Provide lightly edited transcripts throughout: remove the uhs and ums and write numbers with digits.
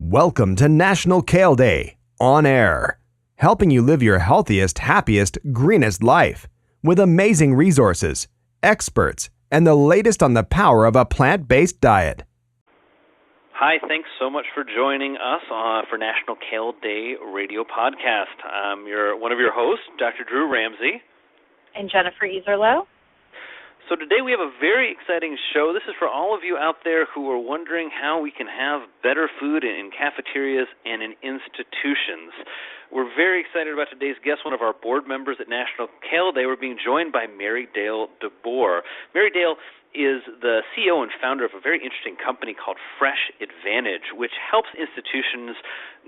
Welcome to National Kale Day, on air, helping you live your healthiest, happiest, greenest life with amazing resources, experts, and the latest on the power of a plant-based diet. Hi, thanks so much for joining us for National Kale Day radio podcast. I'm one of your hosts, Dr. Drew Ramsey. And Jennifer Iserloh. So today we have a very exciting show. This is for all of you out there who are wondering how we can have better food in cafeterias and in institutions. We're very excited about today's guest, one of our board members at National Kale Day. We're being joined by Marydale DeBor. Marydale is the CEO and founder of a very interesting company called Fresh Advantage, which helps institutions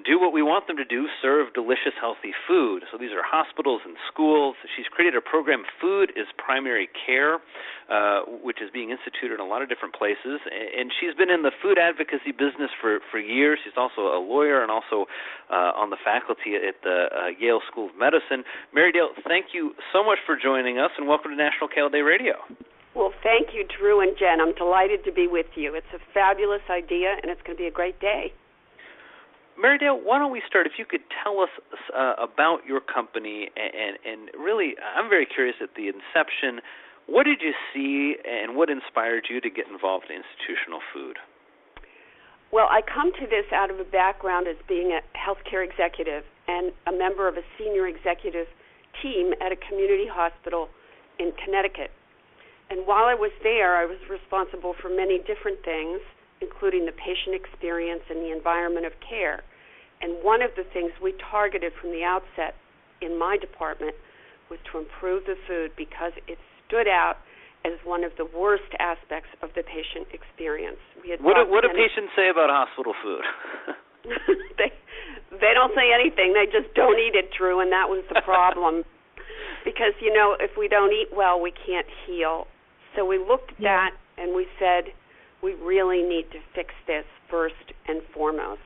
do what we want them to do, serve delicious, healthy food. So these are hospitals and schools. She's created a program, Food is Primary Care, which is being instituted in a lot of different places. And she's been in the food advocacy business for years. She's also a lawyer and also on the faculty at the Yale School of Medicine. Marydale, thank you so much for joining us, and welcome to National Kale Day Radio. Well, thank you, Drew and Jen. I'm delighted to be with you. It's a fabulous idea, and it's going to be a great day. Marydale, why don't we start? If you could tell us about your company, and really, I'm very curious at the inception, what did you see and what inspired you to get involved in institutional food? Well, I come to this out of a background as being a healthcare executive and a member of a senior executive team at a community hospital in Connecticut. And while I was there, I was responsible for many different things, including the patient experience and the environment of care. And one of the things we targeted from the outset in my department was to improve the food because it stood out as one of the worst aspects of the patient experience. What do patients say about hospital food? They don't say anything. They just don't eat it, Drew, and that was the problem. Because, if we don't eat well, we can't heal. So we looked at that and we said, we really need to fix this first and foremost.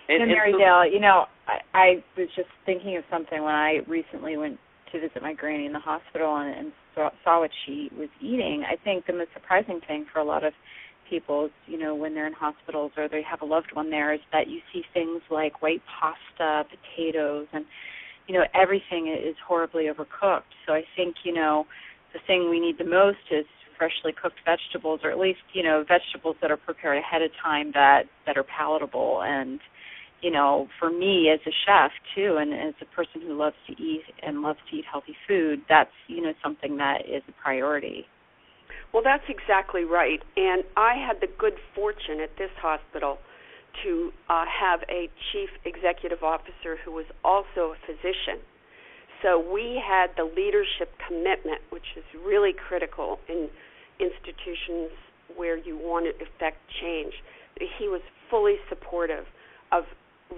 Marydale, I was just thinking of something when I recently went to visit my granny in the hospital and saw what she was eating. I think the most surprising thing for a lot of people, when they're in hospitals or they have a loved one there, is that you see things like white pasta, potatoes, and everything is horribly overcooked. So I think, the thing we need the most is freshly cooked vegetables, or at least, vegetables that are prepared ahead of time that are palatable. And, for me as a chef, too, and as a person who loves to eat and loves to eat healthy food, that's, something that is a priority. Well, that's exactly right. And I had the good fortune at this hospital to have a chief executive officer who was also a physician. So we had the leadership commitment, which is really critical in institutions where you want to effect change. He was fully supportive of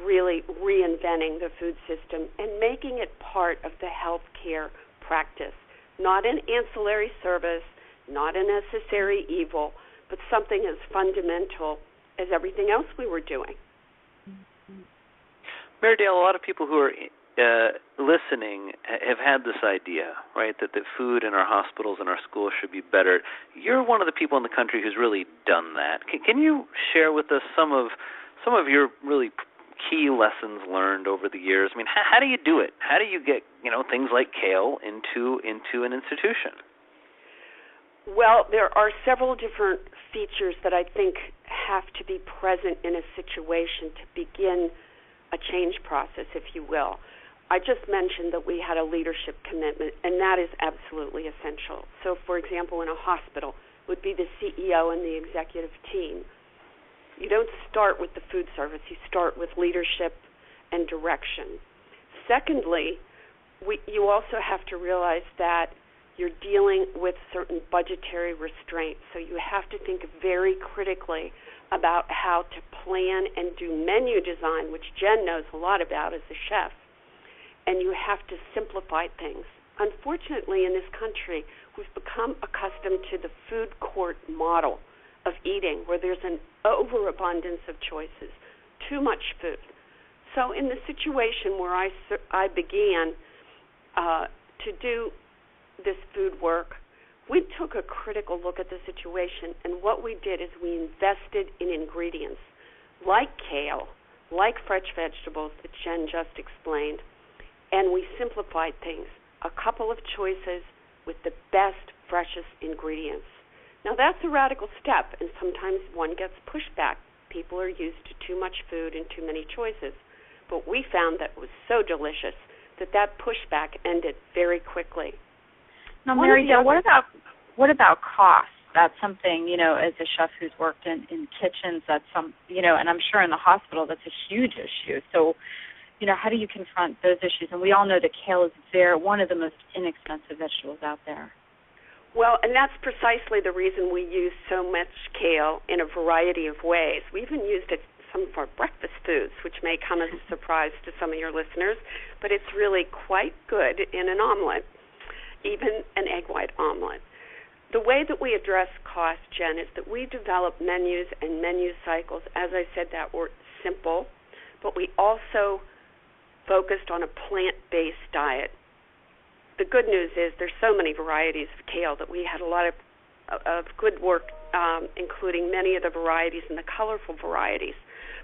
really reinventing the food system and making it part of the healthcare practice, not an ancillary service, not a necessary evil, but something as fundamental as everything else we were doing. Marydale, a lot of people who are listening have had this idea, right, that food in our hospitals and our schools should be better. You're one of the people in the country who's really done that. Can you share with us some of your really key lessons learned over the years? I mean, how do you do it? How do you get things like kale into an institution? Well, there are several different features that I think have to be present in a situation to begin a change process, if you will. I just mentioned that we had a leadership commitment, and that is absolutely essential. So, for example, in a hospital, it would be the CEO and the executive team. You don't start with the food service. You start with leadership and direction. Secondly, you also have to realize that you're dealing with certain budgetary restraints. So you have to think very critically about how to plan and do menu design, which Jen knows a lot about as a chef. And you have to simplify things. Unfortunately, in this country, we've become accustomed to the food court model of eating, where there's an overabundance of choices, too much food. So in the situation where I began to do this food work, we took a critical look at the situation, and what we did is we invested in ingredients like kale, like fresh vegetables that Jen just explained, and we simplified things. A couple of choices with the best, freshest ingredients. Now, that's a radical step, and sometimes one gets pushback. People are used to too much food and too many choices. But we found that it was so delicious that pushback ended very quickly. Now, Marydale, what about cost? That's something, as a chef who's worked in kitchens, that's and I'm sure in the hospital that's a huge issue. So, how do you confront those issues? And we all know that kale is one of the most inexpensive vegetables out there. Well, and that's precisely the reason we use so much kale in a variety of ways. We even used it in some of our breakfast foods, which may come as a surprise to some of your listeners, but it's really quite good in an omelet, even an egg white omelet. The way that we address cost, Jen, is that we develop menus and menu cycles, as I said, that were simple, but we also focused on a plant-based diet. The good news is there's so many varieties of kale that we had a lot of good work, including many of the varieties and the colorful varieties.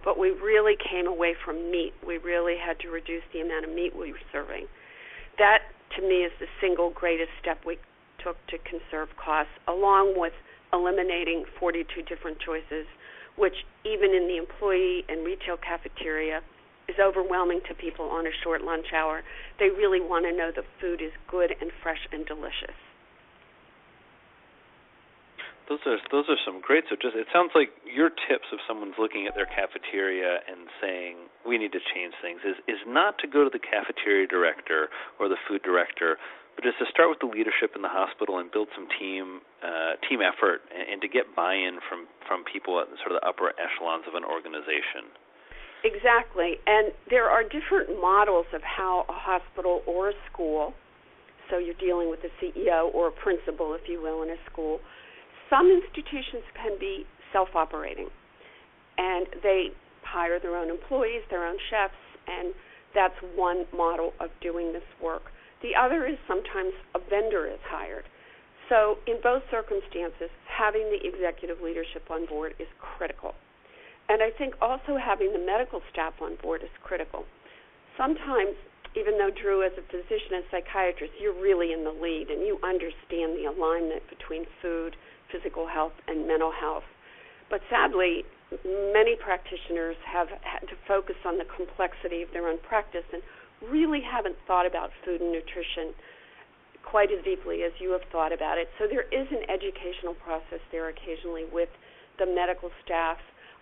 But we really came away from meat. We really had to reduce the amount of meat we were serving. That, to me, is the single greatest step we took to conserve costs, along with eliminating 42 different choices, which even in the employee and retail cafeteria is overwhelming to people on a short lunch hour. They really want to know the food is good and fresh and delicious. Those are some great suggestions. It sounds like your tips, if someone's looking at their cafeteria and saying we need to change things, is not to go to the cafeteria director or the food director, but is to start with the leadership in the hospital and build some team effort and to get buy-in from people at sort of the upper echelons of an organization. Exactly, and there are different models of how a hospital or a school, so you're dealing with a CEO or a principal, if you will, in a school. Some institutions can be self-operating, and they hire their own employees, their own chefs, and that's one model of doing this work. The other is sometimes a vendor is hired. So in both circumstances, having the executive leadership on board is critical. And I think also having the medical staff on board is critical. Sometimes, even though, Drew, as a physician and psychiatrist, you're really in the lead and you understand the alignment between food, physical health, and mental health. But sadly, many practitioners have had to focus on the complexity of their own practice and really haven't thought about food and nutrition quite as deeply as you have thought about it. So there is an educational process there occasionally with the medical staff.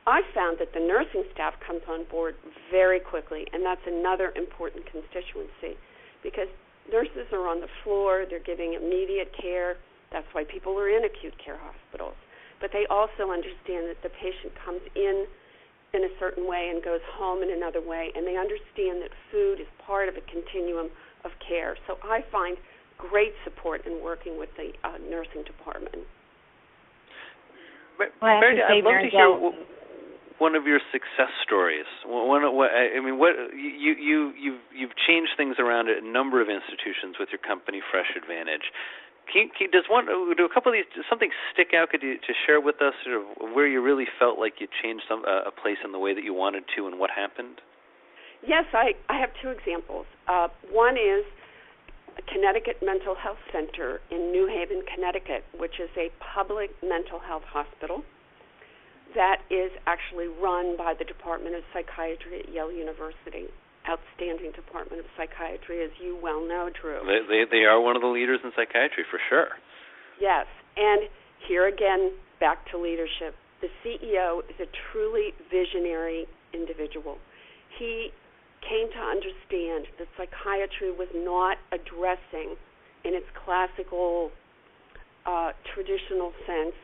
I found that the nursing staff comes on board very quickly, and that's another important constituency because nurses are on the floor, they're giving immediate care. That's why people are in acute care hospitals. But they also understand that the patient comes in a certain way and goes home in another way, and they understand that food is part of a continuum of care. So I find great support in working with the nursing department. Marydale, I'd love to hear one of your success stories. You've changed things around at a number of institutions with your company, Fresh Advantage. Do a couple of these, does something stick out? Could you to share with us sort of where you really felt like you changed a place in the way that you wanted to, and what happened? Yes, I have two examples. One is Connecticut Mental Health Center in New Haven, Connecticut, which is a public mental health hospital that is actually run by the Department of Psychiatry at Yale University. Outstanding Department of Psychiatry, as you well know, Drew. They are one of the leaders in psychiatry, for sure. Yes, and here again, back to leadership. The CEO is a truly visionary individual. He came to understand that psychiatry was not addressing, in its classical, traditional sense,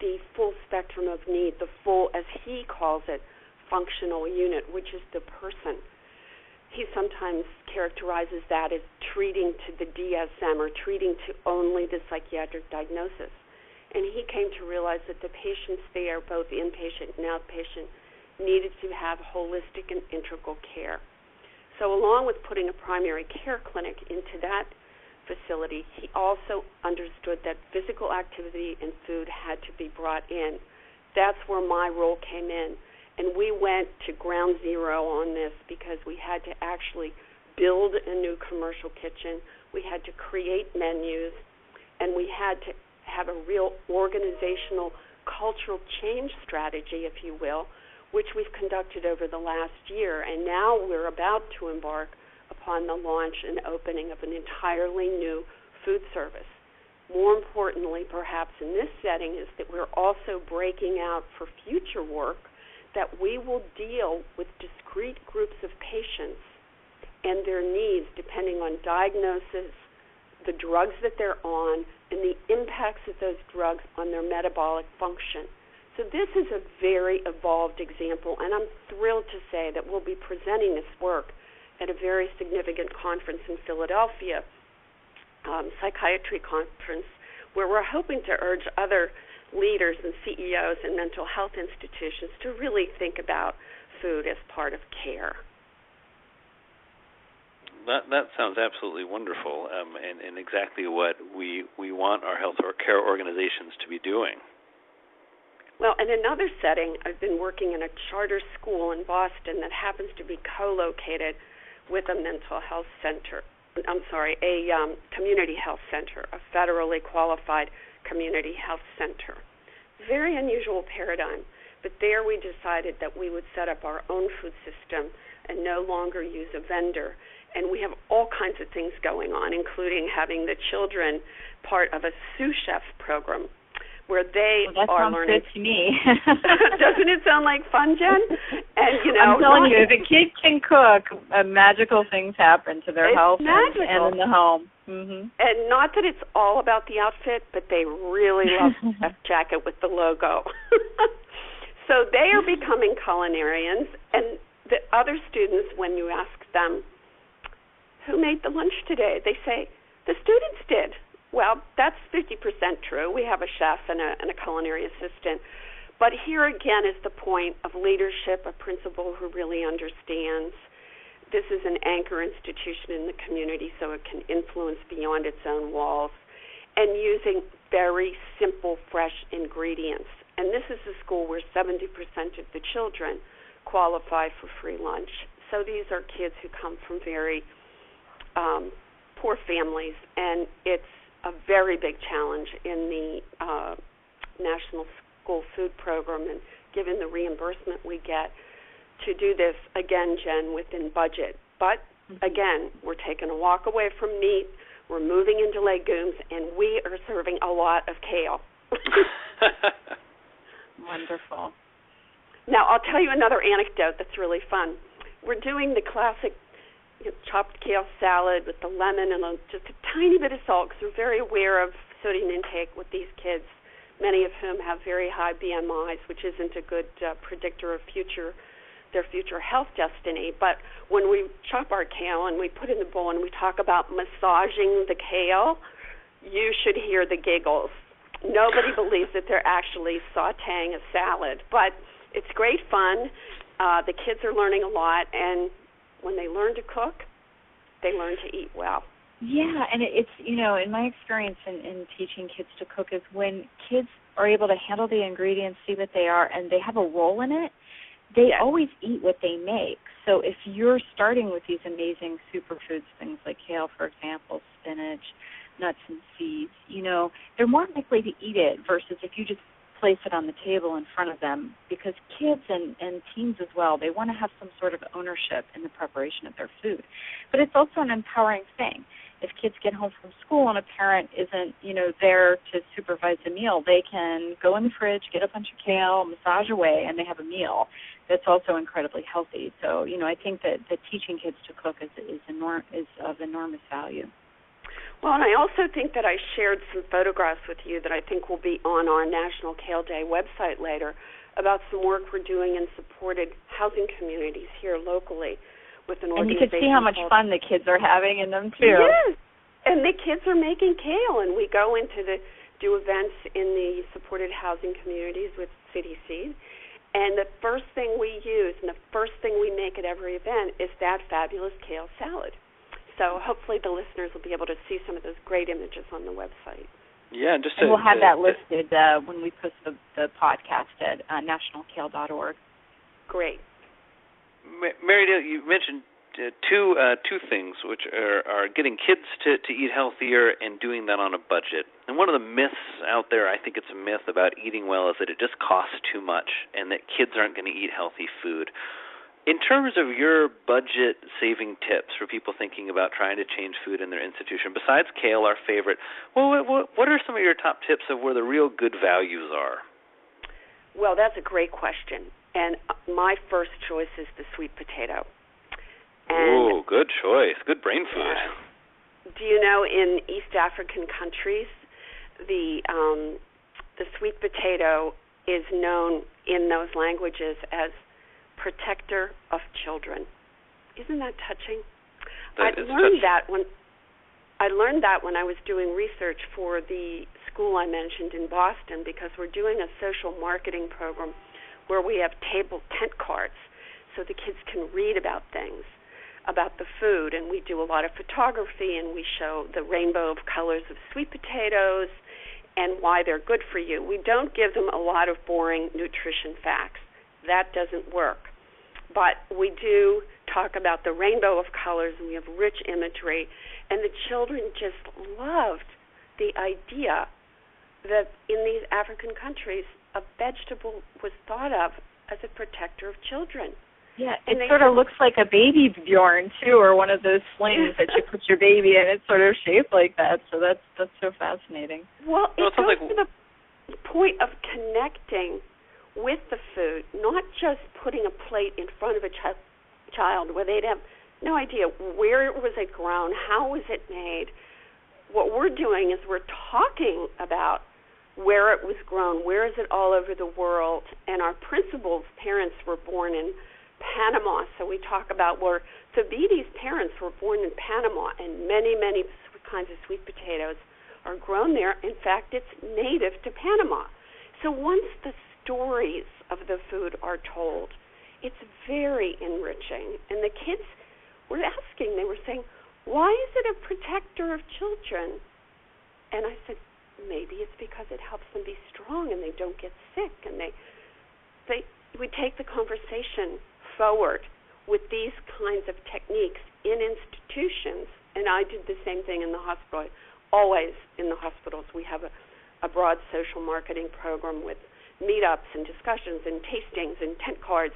the full spectrum of need, the full, as he calls it, functional unit, which is the person. He sometimes characterizes that as treating to the DSM or treating to only the psychiatric diagnosis. And he came to realize that the patients there, both inpatient and outpatient, needed to have holistic and integral care. So along with putting a primary care clinic into that facility, he also understood that physical activity and food had to be brought in. That's where my role came in. And we went to ground zero on this because we had to actually build a new commercial kitchen. We had to create menus, and we had to have a real organizational, cultural change strategy, if you will, which we've conducted over the last year. And now we're about to embark upon the launch and opening of an entirely new food service. More importantly, perhaps in this setting, is that we're also breaking out for future work that we will deal with discrete groups of patients and their needs depending on diagnosis, the drugs that they're on, and the impacts of those drugs on their metabolic function. So this is a very evolved example, and I'm thrilled to say that we'll be presenting this work at a very significant conference in Philadelphia, psychiatry conference, where we're hoping to urge other leaders and CEOs and mental health institutions to really think about food as part of care. That sounds absolutely wonderful, and exactly what we want our health or care organizations to be doing. Well, in another setting, I've been working in a charter school in Boston that happens to be co-located with a mental health center. A community health center, a federally qualified community health center. Very unusual paradigm, but there we decided that we would set up our own food system and no longer use a vendor. And we have all kinds of things going on, including having the children part of a sous chef program where they are learning. That sounds good to me. Doesn't it sound like fun, Jen? And I'm telling you, if a kid can cook, magical things happen to their health and in the home. Mm-hmm. And not that it's all about the outfit, but they really love the chef jacket with the logo. So they are becoming culinarians, and the other students, when you ask them, who made the lunch today? They say, the students did. Well, that's 50% true. We have a chef and a culinary assistant. But here again is the point of leadership, a principal who really understands. This is an anchor institution in the community, so it can influence beyond its own walls, and using very simple, fresh ingredients. And this is a school where 70% of the children qualify for free lunch. So these are kids who come from very poor families, and it's a very big challenge in the National School Food Program, and given the reimbursement we get to do this, again, Jen, within budget. But, again, we're taking a walk away from meat, we're moving into legumes, and we are serving a lot of kale. Wonderful. Now, I'll tell you another anecdote that's really fun. We're doing the classic chopped kale salad with the lemon and just a tiny bit of salt, because we're very aware of sodium intake with these kids, many of whom have very high BMIs, which isn't a good predictor of their future health destiny. But when we chop our kale and we put it in the bowl and we talk about massaging the kale, you should hear the giggles. Nobody believes that they're actually sautéing a salad, but it's great fun. The kids are learning a lot, and when they learn to cook, they learn to eat well. Yeah, and it's, in my experience in teaching kids to cook is when kids are able to handle the ingredients, see what they are, and they have a role in it, they always eat what they make. So if you're starting with these amazing superfoods, things like kale, for example, spinach, nuts and seeds, they're more likely to eat it versus if you just place it on the table in front of them, because kids and teens as well, they want to have some sort of ownership in the preparation of their food. But it's also an empowering thing. If kids get home from school and a parent isn't, there to supervise the meal, they can go in the fridge, get a bunch of kale, massage away, and they have a meal that's also incredibly healthy. So, I think that teaching kids to cook is of enormous value. Well, and I also think that I shared some photographs with you that I think will be on our National Kale Day website later about some work we're doing in supported housing communities here locally with an organization. And you can see how much fun the kids are having in them, too. Yes, and the kids are making kale, and we go into do events in the supported housing communities with City Seed, and the first thing we use and the first thing we make at every event is that fabulous kale salad. So hopefully the listeners will be able to see some of those great images on the website. Yeah, and we'll have that listed when we post the podcast at nationalkale.org. Great. Marydale, you mentioned two things, which are getting kids to eat healthier and doing that on a budget. And one of the myths out there, I think it's a myth about eating well, is that it just costs too much and that kids aren't going to eat healthy food. In terms of your budget-saving tips for people thinking about trying to change food in their institution, besides Kale, our favorite, what are some of your top tips of where the real good values are? Well, that's a great question. And my first choice is the sweet potato. Oh, good choice. Good brain food. Do you know in East African countries, the sweet potato is known in those languages as protector of children? Isn't that touching? I learned that when I was doing research for the school I mentioned in Boston, because we're doing a social marketing program where we have table tent cards so the kids can read about things, about the food, and we do a lot of photography, and we show the rainbow of colors of sweet potatoes and why they're good for you. We don't give them a lot of boring nutrition facts. That doesn't work. But we do talk about the rainbow of colors, and we have rich imagery, and the children just loved the idea that in these African countries, a vegetable was thought of as a protector of children. Yeah, it sort of looks like a baby Bjorn, too, or one of those slings that you put your baby in. It's sort of shaped like that, so that's so fascinating. Well, it goes to the point of connecting with the food, not just putting a plate in front of a child where they'd have no idea where was it grown, how was it made. What we're doing is we're talking about where it was grown, where is it all over the world, and our principal's parents were born in Panama, so we talk about where Thabiti's parents were born in Panama, and many, many kinds of sweet potatoes are grown there. In fact, it's native to Panama. So once the stories of the food are told, it's very enriching. And the kids were asking, they were saying, why is it a protector of children? And I said, maybe it's because it helps them be strong and they don't get sick. And we take the conversation forward with these kinds of techniques in institutions. And I did the same thing in the hospital. Always in the hospitals we have a broad social marketing program with meetups and discussions and tastings and tent cards.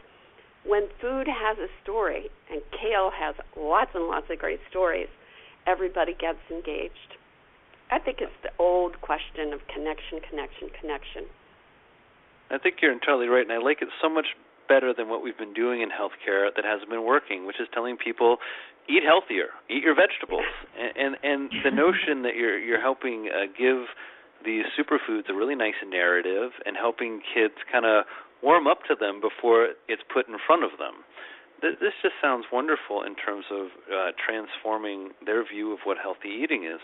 When food has a story, and Kale has lots and lots of great stories, everybody gets engaged. I think it's the old question of connection. I think you're entirely right, and I like it so much better than what we've been doing in healthcare that hasn't been working, which is telling people, eat healthier, eat your vegetables. And the notion that you're helping give these superfoods a really nice narrative and helping kids kind of warm up to them before it's put in front of them. This just sounds wonderful in terms of transforming their view of what healthy eating is.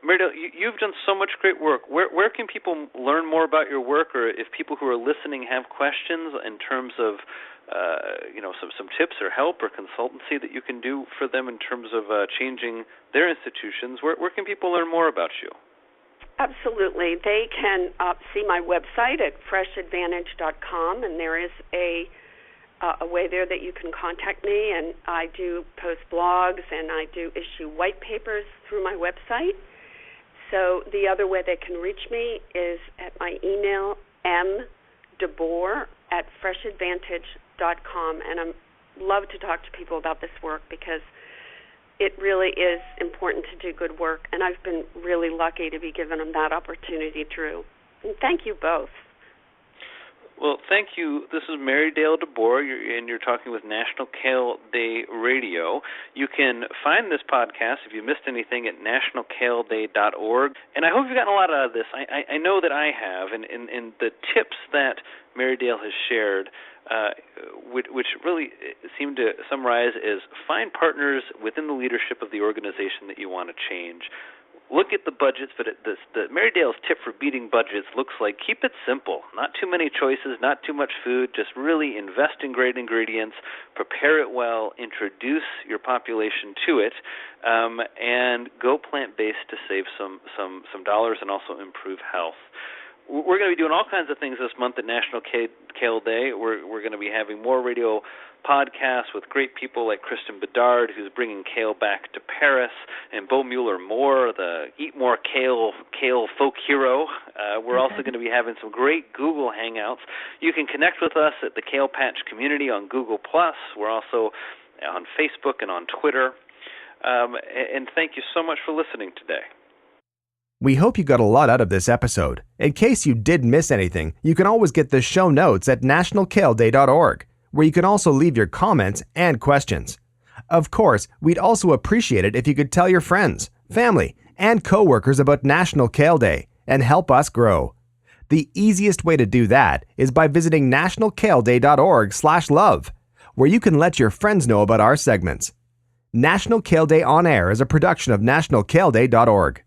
Marydale, you've done so much great work. Where can people learn more about your work, or if people who are listening have questions in terms of some tips or help or consultancy that you can do for them in terms of changing their institutions, where can people learn more about you? Absolutely. They can see my website at freshadvantage.com, and there is a way there that you can contact me, and I do post blogs, and I do issue white papers through my website. So the other way they can reach me is at my email, mdebor@freshadvantage.com, and I love to talk to people about this work because it really is important to do good work, and I've been really lucky to be given them that opportunity, Drew. And thank you both. Well, thank you. This is Marydale DeBor, and you're talking with National Kale Day Radio. You can find this podcast, if you missed anything, at nationalkaleday.org. And I hope you've gotten a lot out of this. I know that I have, and the tips that Marydale has shared, which really seem to summarize, is find partners within the leadership of the organization that you want to change. look at the budgets, but the Marydale's tip for beating budgets looks like keep it simple. Not too many choices, not too much food, just really invest in great ingredients, prepare it well, introduce your population to it, and go plant-based to save some dollars and also improve health. We're going to be doing all kinds of things this month at National Kale Day. We're going to be having more radio podcasts with great people like Kristen Bedard, who's bringing kale back to Paris, and Bo Mueller-Moore, the Eat More Kale folk hero. We're also going to be having some great Google Hangouts. You can connect with us at the Kale Patch community on Google+. We're also on Facebook and on Twitter. And thank you so much for listening today. We hope you got a lot out of this episode. In case you did miss anything, you can always get the show notes at nationalkaleday.org, where you can also leave your comments and questions. Of course, we'd also appreciate it if you could tell your friends, family, and coworkers about National Kale Day and help us grow. The easiest way to do that is by visiting nationalkaleday.org/love, where you can let your friends know about our segments. National Kale Day On Air is a production of nationalkaleday.org.